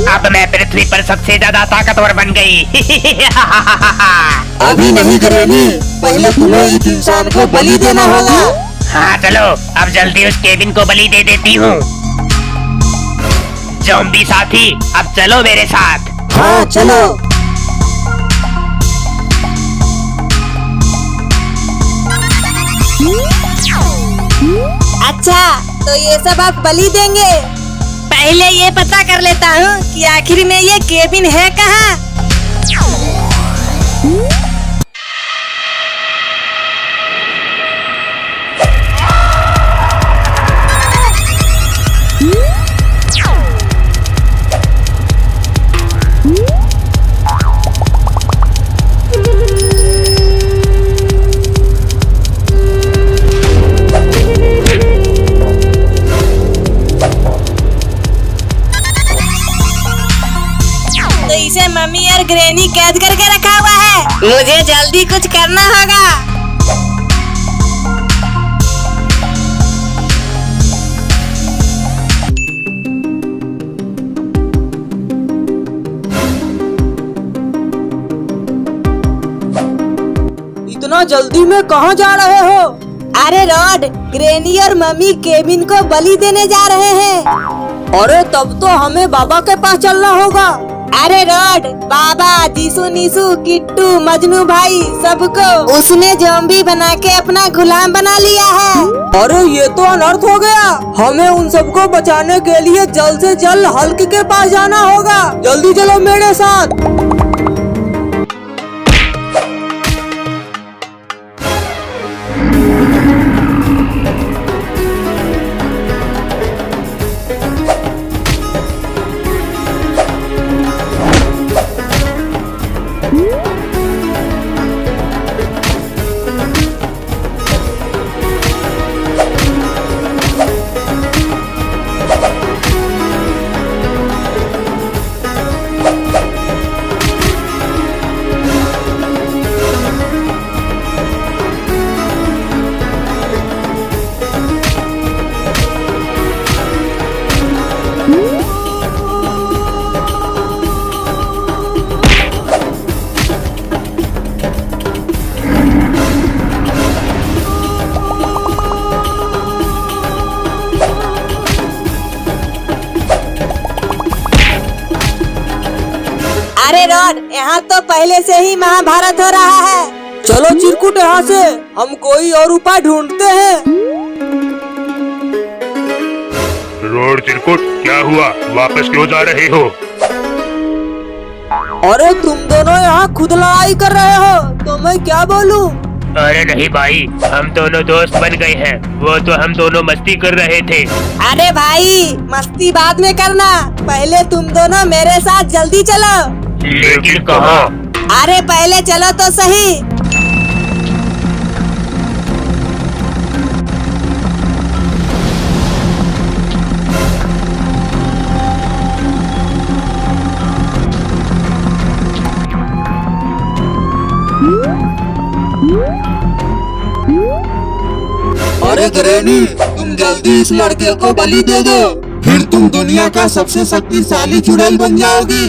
अब मैं पृथ्वी पर सबसे ज्यादा ताकतवर बन गई। अभी नहीं ग्रैनी, पहले तुम्हें इस इंसान को बलि देना होगा। हाँ चलो, अब जल्दी उस केविन को बलि दे देती हूँ। ज़ॉम्बी साथी, अब चलो मेरे साथ। हाँ चलो। अच्छा, तो ये सब आप बलि देंगे? पहले ये पता कर लेता हूँ कि आखिर में ये केबिन है कहाँ। मम्मी और ग्रैनी कैद करके रखा हुआ है। मुझे जल्दी कुछ करना होगा। इतना जल्दी में कहाँ जा रहे हो? अरे रॉड, ग्रैनी और मम्मी केबिन को बलि देने जा रहे हैं। अरे तब तो हमें बाबा के पास चलना होगा। अरे रॉड, बाबा, जीसू, नीसू, किट्टू, मजनू भाई, सबको उसने ज़ॉम्बी बना के अपना गुलाम बना लिया है। अरे ये तो अनर्थ हो गया। हमें उन सबको बचाने के लिए जल्द से जल्द हल्क के पास जाना होगा। जल्दी चलो मेरे साथ। अरे रॉड, यहाँ तो पहले से ही महाभारत हो रहा है। चलो चिरकुट यहाँ से, हम कोई और उपाय ढूंढते हैं। रोड चिरकुट, क्या हुआ? वापस क्यों जा रहे हो? अरे तुम दोनों यहाँ खुद लड़ाई कर रहे हो, तो मैं क्या बोलूं? अरे नहीं भाई, हम दोनों दोस्त बन गए हैं। वो तो हम दोनों मस्ती कर रहे थे। अरे भाई, मस्ती बाद में करना, पहले तुम दोनों मेरे साथ जल्दी चलो। लेकिन कहाँ? अरे पहले चलो तो सही। अरे ग्रैनी, तुम जल्दी इस लड़के को बलि दे दो, फिर तुम दुनिया का सबसे शक्तिशाली चुड़ैल बन जाओगी।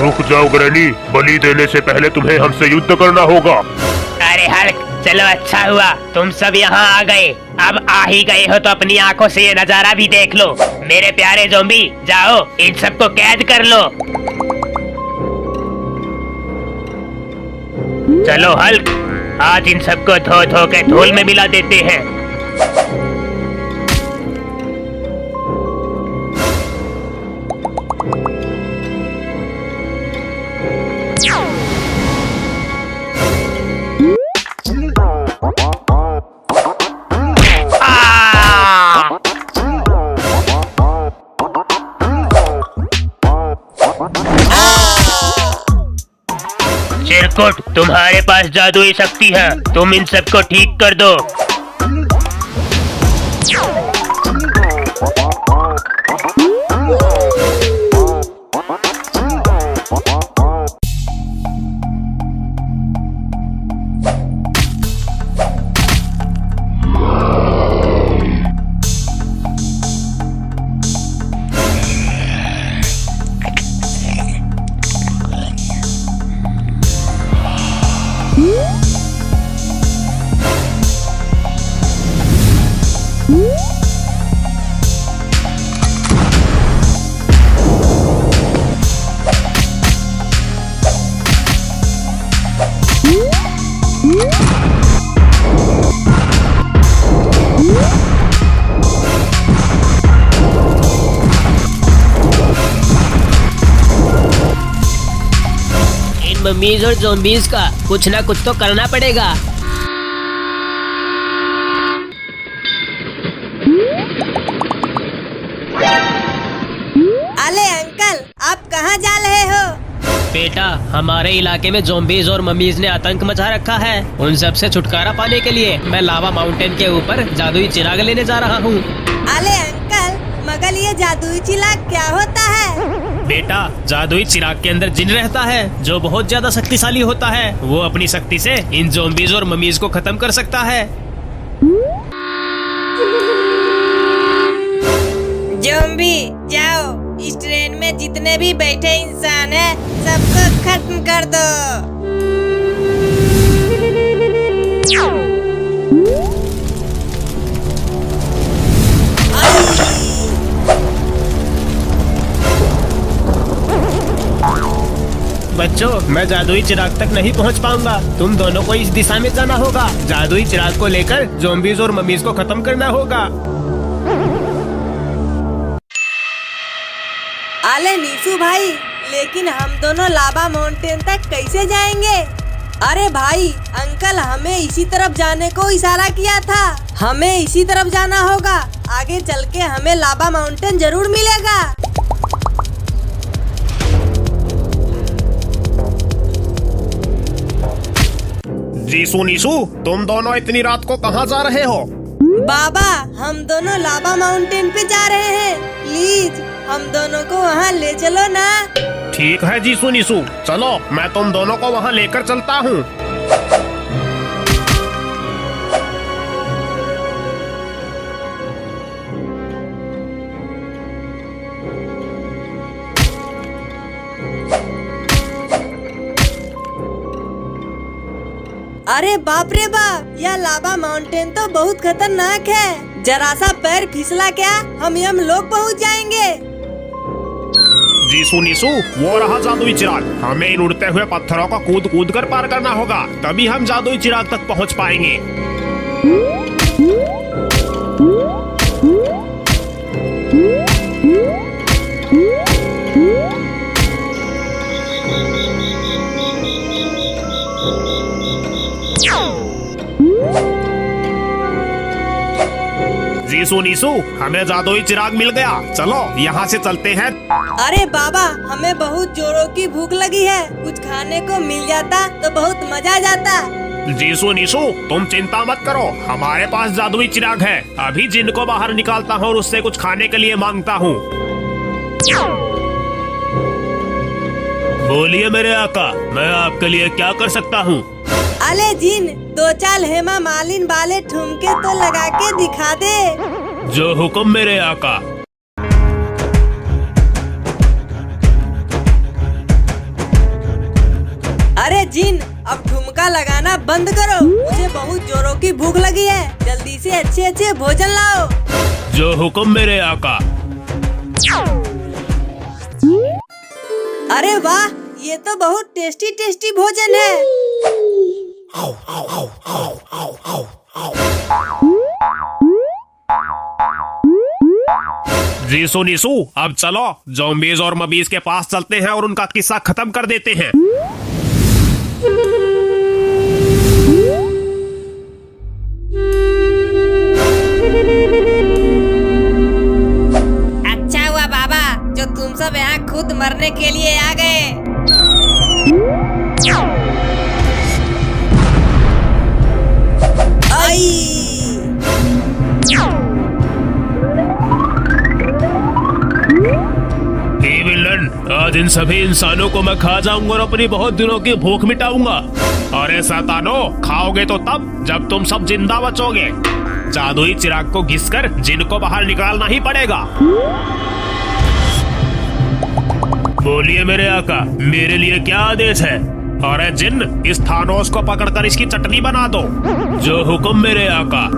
रुक जाओ ग्रैनी, बलि देने से पहले तुम्हें हमसे युद्ध करना होगा। अरे हल्क, चलो अच्छा हुआ तुम सब यहाँ आ गए। अब आ ही गए हो तो अपनी आंखों से ये नजारा भी देख लो। मेरे प्यारे ज़ॉम्बी, जाओ इन सबको कैद कर लो। चलो हल्क, आज इन सबको धो धो के धूल में मिला देते हैं। चिरकुट, तुम्हारे पास जादुई शक्ति है, तुम इन सबको ठीक कर दो। मम्मीज और ज़ॉम्बीज का कुछ ना कुछ तो करना पड़ेगा। अरे अंकल, आप कहाँ जा रहे हो? बेटा, हमारे इलाके में ज़ॉम्बीज और मम्मीज ने आतंक मचा रखा है। उन सब से छुटकारा पाने के लिए मैं लावा माउंटेन के ऊपर जादुई चिराग लेने जा रहा हूँ। अरे अंकल, मगर ये जादुई चिराग क्या होता है? बेटा, जादुई चिराग के अंदर जिन रहता है जो बहुत ज्यादा शक्तिशाली होता है। वो अपनी शक्ति से इन ज़ॉम्बीज और मम्मीज को खत्म कर सकता है। ज़ॉम्बी जाओ, इस ट्रेन में जितने भी बैठे इंसान हैं सबको खत्म कर दो। बच्चों, मैं जादुई चिराग तक नहीं पहुंच पाऊंगा। तुम दोनों को इस दिशा में जाना होगा। जादुई चिराग को लेकर ज़ॉम्बीज और मम्मीज को खत्म करना होगा। अरे नीसू भाई, लेकिन हम दोनों लावा माउंटेन तक कैसे जाएंगे? अरे भाई, अंकल हमें इसी तरफ जाने को इशारा किया था। हमें इसी तरफ जाना होगा। आगे चल के हमें लावा माउंटेन जरूर मिलेगा। जीसू नीसू, तुम दोनों इतनी रात को कहाँ जा रहे हो? बाबा, हम दोनों लावा माउंटेन पे जा रहे हैं। प्लीज हम दोनों को वहाँ ले चलो ना। ठीक है जीसू नीसू, चलो मैं तुम दोनों को वहाँ लेकर चलता हूँ। अरे बाप रे बाप, यह लावा माउंटेन तो बहुत खतरनाक है। जरा सा पैर फिसला क्या हम यमलोक पहुंच जाएंगे। जीसू नीसू, वो रहा जादुई चिराग। हमें इन उड़ते हुए पत्थरों को कूद कूद कर पार करना होगा, तभी हम जादुई चिराग तक पहुंच पाएंगे। जीसू नीसू, हमें जादुई चिराग मिल गया। चलो यहाँ से चलते हैं। अरे बाबा, हमें बहुत जोरों की भूख लगी है। कुछ खाने को मिल जाता तो बहुत मजा आ जाता। जीसू नीसू, तुम चिंता मत करो, हमारे पास जादुई चिराग है। अभी जिन को बाहर निकालता हूँ और उससे कुछ खाने के लिए मांगता हूँ। बोलिए मेरे आका, मैं आपके लिए क्या कर सकता हूँ? अले जिन, दो चार हेमा मालिन वाले ठुमके तो लगा के दिखा दे। जो हुक्म मेरे आका। अरे जिन, अब ठुमका लगाना बंद करो। मुझे बहुत जोरों की भूख लगी है। जल्दी से अच्छे अच्छे भोजन लाओ। जो हुक्म मेरे आका। अरे वाह, ये तो बहुत टेस्टी टेस्टी भोजन है। जीसू नीसू, अब चलो ज़ॉम्बीज और मबीज के पास चलते हैं और उनका किस्सा खत्म कर देते हैं। अच्छा हुआ बाबा, जो तुम सब यहाँ खुद मरने के लिए आ गए। हे विलन, आज इन सभी इंसानों को मैं खा जाऊंगा और अपनी बहुत दिनों की भूख मिटाऊंगा। अरे शैतानो, खाओगे तो तब जब तुम सब जिंदा बचोगे। जादुई चिराग को घिसकर जिन को बाहर निकालना ही पड़ेगा। बोलिए मेरे आका, मेरे लिए क्या आदेश है? अरे जिन, इस थानोस को पकड़कर इसकी चटनी बना दो। जो हुक्म मेरे आका।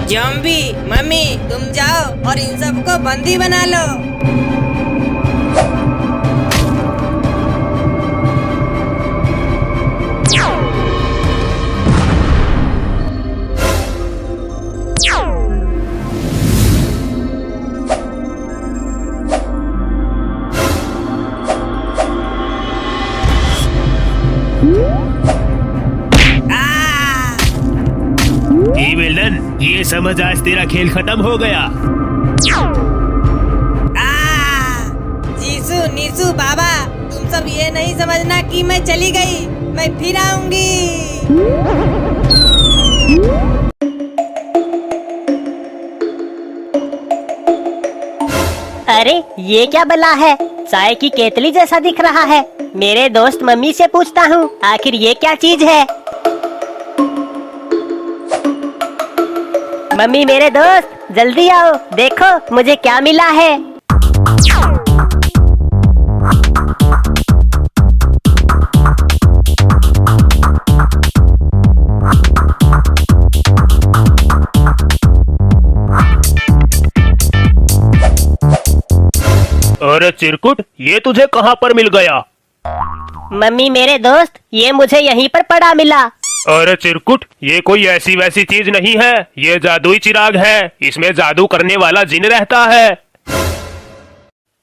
ज़ॉम्बी मम्मी, तुम जाओ और इन सबको बंदी बना लो। विलन, ये समझ आज तेरा खेल खत्म हो गया। जीसू नीसू बाबा, तुम सब ये नहीं समझना कि मैं चली गई, मैं फिर आऊंगी। अरे ये क्या बला है, चाय की केतली जैसा दिख रहा है। मेरे दोस्त मम्मी से पूछता हूँ आखिर ये क्या चीज है। मम्मी मेरे दोस्त जल्दी आओ, देखो मुझे क्या मिला है। अरे चिरकुट, ये तुझे कहाँ पर मिल गया? मम्मी मेरे दोस्त, ये मुझे यहीं पर पड़ा मिला। अरे चिरकुट, ये कोई ऐसी वैसी चीज नहीं है, ये जादुई चिराग है। इसमें जादू करने वाला जिन रहता है।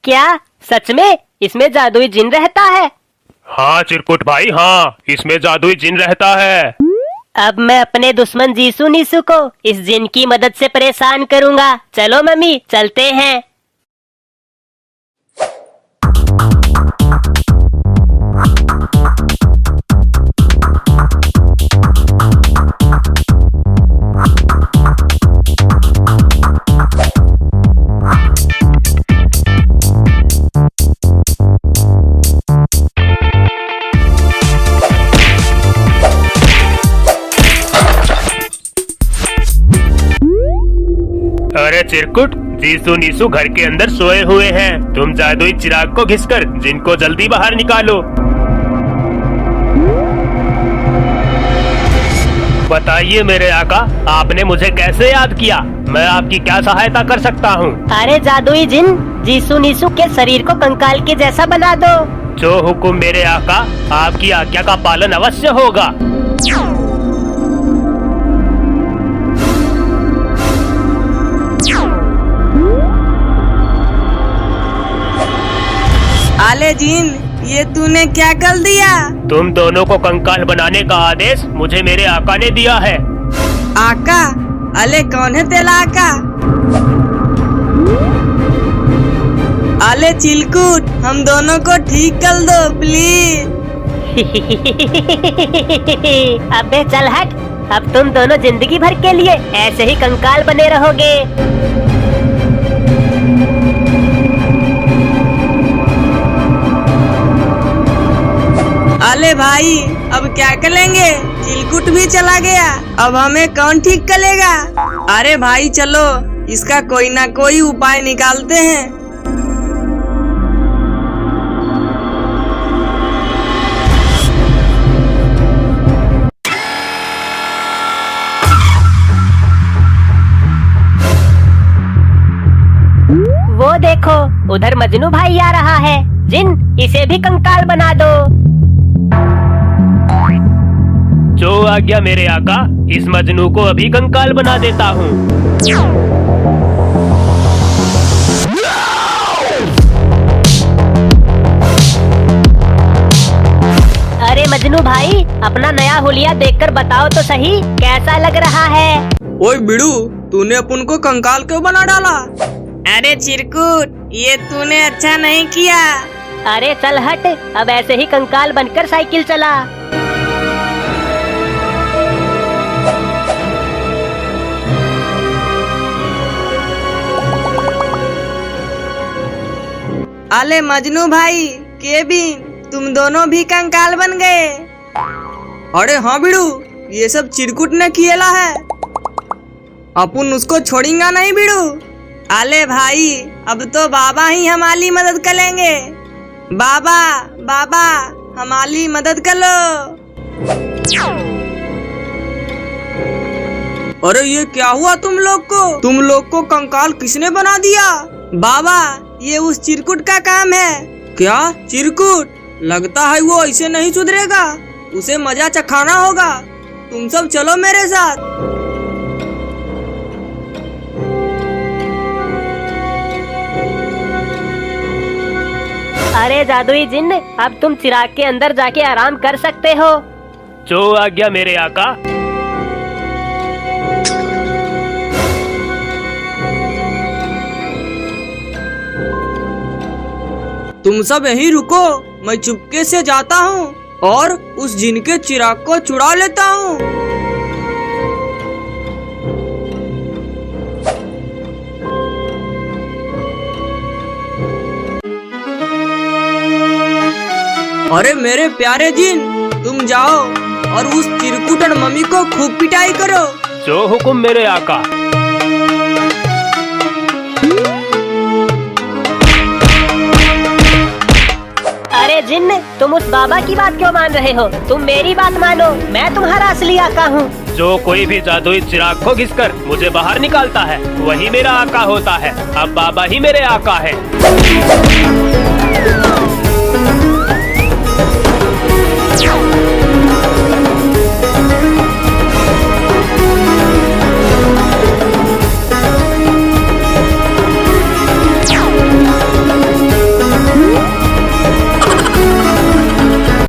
क्या सच में इसमें जादुई जिन रहता है? हाँ चिरकुट भाई, हाँ, इसमें जादुई जिन रहता है। अब मैं अपने दुश्मन जीसू नीसू को इस जिन की मदद से परेशान करूँगा। चलो मम्मी चलते हैं। अरे चिरकुट, जीसू नीसू घर के अंदर सोए हुए हैं। तुम जादुई चिराग को घिसकर जिनको जल्दी बाहर निकालो। बताइए मेरे आका, आपने मुझे कैसे याद किया? मैं आपकी क्या सहायता कर सकता हूँ? अरे जादुई जिन, जीसू नीसू के शरीर को कंकाल के जैसा बना दो। जो हुकुम मेरे आका, आपकी आज्ञा का पालन अवश्य होगा। आले जीन, ये तूने क्या कर दिया? तुम दोनों को कंकाल बनाने का आदेश मुझे मेरे आका ने दिया है। आका? अले कौन है तेरा आका? अले चिलकुट, हम दोनों को ठीक कर दो प्लीज। अबे चल हट, अब तुम दोनों जिंदगी भर के लिए ऐसे ही कंकाल बने रहोगे। अले भाई, अब क्या करेंगे? चिलकुट भी चला गया, अब हमें कौन ठीक करेगा? अरे भाई चलो, इसका कोई ना कोई उपाय निकालते हैं। वो देखो, उधर मजनू भाई आ रहा है। जिन, इसे भी कंकाल बना दो। जो आज्ञा मेरे आका, इस मजनू को अभी कंकाल बना देता हूँ। अरे मजनू भाई, अपना नया हुलिया देखकर बताओ तो सही, कैसा लग रहा है? ओए बिड़ू, तूने अपन को कंकाल क्यों बना डाला? अरे चिरकुट, ये तूने अच्छा नहीं किया। अरे चल हट, अब ऐसे ही कंकाल बनकर साइकिल चला। अले मजनू भाई, केबिन, तुम दोनों भी कंकाल बन गए। अरे हाँ बिड़ू, ये सब चिरकुट ने किया है, अपन उसको छोड़ेंगे नहीं बिड़ू। अले भाई, अब तो बाबा ही हमारी मदद करेंगे। बाबा बाबा, हमारी मदद कर लो। अरे ये क्या हुआ तुम लोग को? तुम लोग को कंकाल किसने बना दिया? बाबा, ये उस चिरकुट का काम है। क्या चिरकुट? लगता है वो ऐसे नहीं सुधरेगा, उसे मजा चखाना होगा। तुम सब चलो मेरे साथ। अरे जादुई जिन्न, अब तुम चिराग के अंदर जाके आराम कर सकते हो। जो आज्ञा मेरे आका। तुम सब यहीं रुको, मैं चुपके से जाता हूँ और उस जिन के चिराग को चुरा लेता हूँ। अरे मेरे प्यारे जिन, तुम जाओ और उस चिरकुटन मम्मी को खूब पिटाई करो। जो हुक्म मेरे आका। अरे जिन्न, तुम उस बाबा की बात क्यों मान रहे हो? तुम मेरी बात मानो, मैं तुम्हारा असली आका हूँ। जो कोई भी जादुई चिराग को घिसकर मुझे बाहर निकालता है वही मेरा आका होता है। अब बाबा ही मेरे आका है।